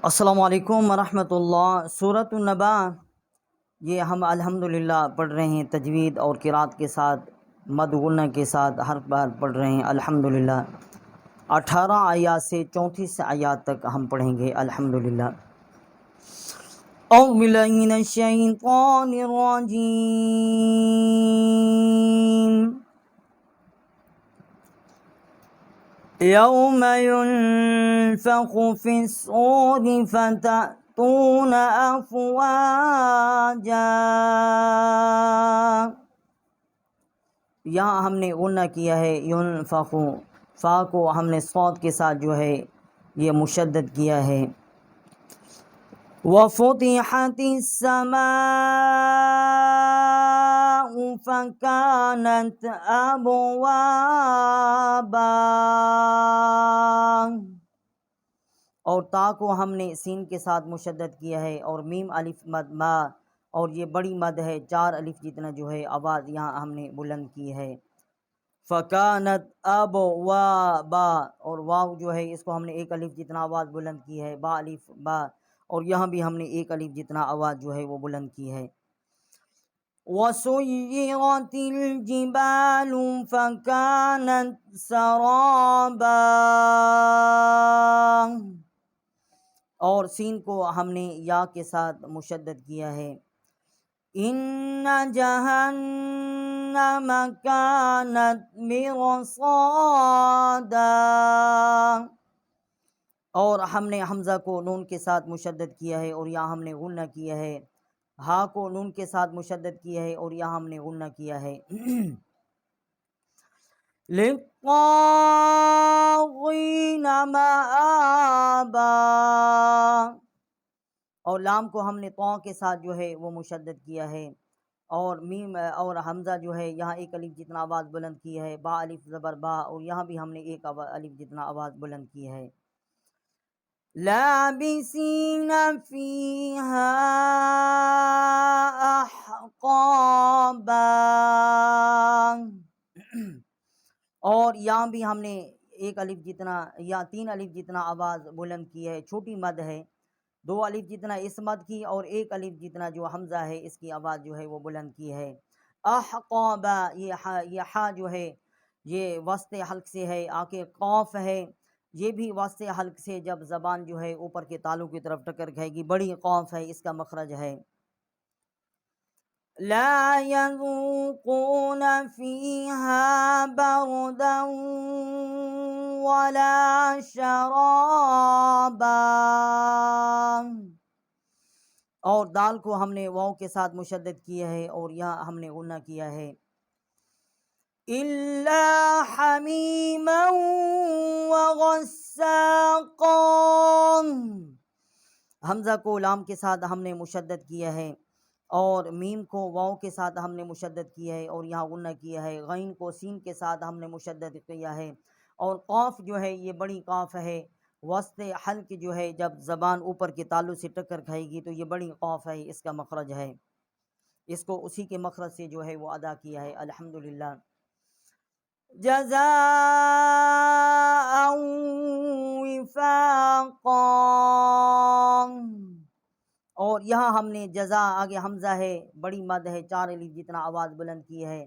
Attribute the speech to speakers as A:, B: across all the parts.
A: السلام علیکم ورحمۃ اللہ۔ سورۃ النبا یہ ہم الحمدللہ پڑھ رہے ہیں تجوید اور قرات کے ساتھ، مد غنہ کے ساتھ ہر بار پڑھ رہے ہیں الحمدللہ۔ 18 آیات سے 34 آیات تک ہم پڑھیں گے الحمدللہ۔ اعوذ باللہ من الشیطان الرجیم۔ یوم ينفخ في الصور فتأتون أفواجا۔ یہاں ہم نے غنہ کیا ہے ينفخ، فا کو ہم نے صوت کے ساتھ جو ہے یہ مشدد کیا ہے۔ وفتحت السماء فكانت أبوابا، اور تا کو ہم نے سین کے ساتھ مشدد کیا ہے، اور میم الف مد ما، اور یہ بڑی مد ہے 4 الف جتنا جو ہے آواز یہاں ہم نے بلند کی ہے۔ فکانت ابوابا، اور واو جو ہے اس کو ہم نے 1 الف جتنا آواز بلند کی ہے، با الف با، اور یہاں بھی ہم نے 1 الف جتنا آواز جو ہے وہ بلند کی ہے۔ وَسُيِّرَتِ الْجِبَالُ فَكَانَتْ سَرَابًا، اور سین کو ہم نے یا کے ساتھ مشدد کیا ہے۔ إِنَّ جَهَنَّمَ كَانَتْ مِرْصَادًا، اور ہم نے حمزہ کو نون کے ساتھ مشدد کیا ہے، اور یہاں ہم نے غنہ کیا ہے۔ ہا کو نون کے ساتھ مشدد کیا ہے، اور یہاں ہم نے غنہ کیا ہے۔ لِلطَّاغِينَ مَآبًا، اور لام کو ہم نے طا کے ساتھ جو ہے وہ مشدد کیا ہے، اور میم اور حمزہ جو ہے یہاں 1 الف جتنا آواز بلند کی ہے، با الف زبر با، اور یہاں بھی ہم نے 1 الف جتنا آواز بلند کی ہے۔ لابسین فیہا احقابا، اور یہاں بھی ہم نے 1 الف جتنا یا 3 الف جتنا آواز بلند کی ہے، چھوٹی مد ہے، 2 الف جتنا اس مد کی، اور 1 الف جتنا جو حمزہ ہے اس کی آواز جو ہے وہ بلند کی ہے۔ احقابا، یہ ہا جو ہے یہ وسط حلق سے ہے، آکے قاف ہے، یہ بھی وسط حلق سے جب زبان جو ہے اوپر کے تالو کی طرف ٹکر کھائے گی، بڑی قاف ہے، اس کا مخرج ہے۔ لا يذوقون فيها بردا ولا شرابا، اور دال کو ہم نے واو کے ساتھ مشدد کیا ہے، اور یہاں ہم نے غنہ کیا ہے۔ إِلَّا حَمِيمًا وَغَسَّاقًا، حمزہ کو لام کے ساتھ ہم نے مشدد کیا ہے، اور میم کو واو کے ساتھ ہم نے مشدد کیا ہے، اور یہاں غنہ کیا ہے۔ غین کو سین کے ساتھ ہم نے مشدد کیا ہے، اور قاف جو ہے یہ بڑی قاف ہے، وسط حلق جو ہے جب زبان اوپر کے تالو سے ٹکر کھائے گی تو یہ بڑی قاف ہے، اس کا مخرج ہے، اس کو اسی کے مخرج سے جو ہے وہ ادا کیا ہے الحمدللہ۔ جزاء وفاقا، اور یہاں ہم نے جزا، آگے حمزہ ہے، بڑی مد ہے، 4 الف جتنا آواز بلند کی ہے،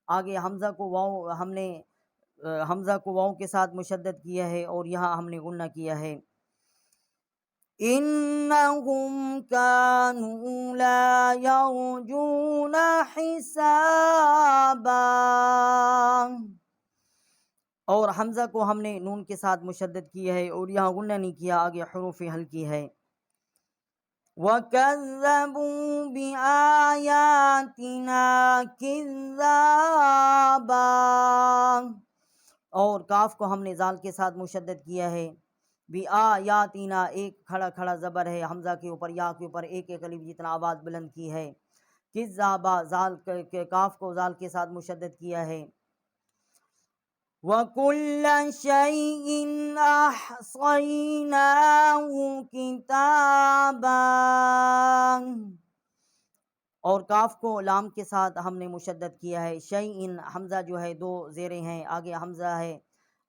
A: آگے حمزہ کو واو ہم نے حمزہ کو واو کے ساتھ مشدد کیا ہے، اور یہاں ہم نے غنہ کیا ہے۔ انہم کانوا لا یرجون حسابا، اور حمزہ کو ہم نے نون کے ساتھ مشدد کیا ہے، اور یہاں غنہ نہیں کیا، آگے حروف ہلکی ہے۔ وَكَذَّبُوا بِآيَاتِنَا كِذَّابًا، اور کاف کو ہم نے زال کے ساتھ مشدد کیا ہے۔ بِآيَاتِنَا، ایک کھڑا کھڑا زبر ہے حمزہ کے اوپر، یا کے اوپر 1 الف جتنا آواز بلند کی ہے۔ كِذَّابًا، زال کاف کو زال کے ساتھ مشدد کیا ہے۔ وَكُلَّ شَيْءٍ أَحْصَيْنَاهُ كِتَابًا، اور کاف کو لام کے ساتھ ہم نے مشدد کیا ہے۔ شیئن، حمزہ جو ہے 2 زیریں ہیں، آگے حمزہ ہے،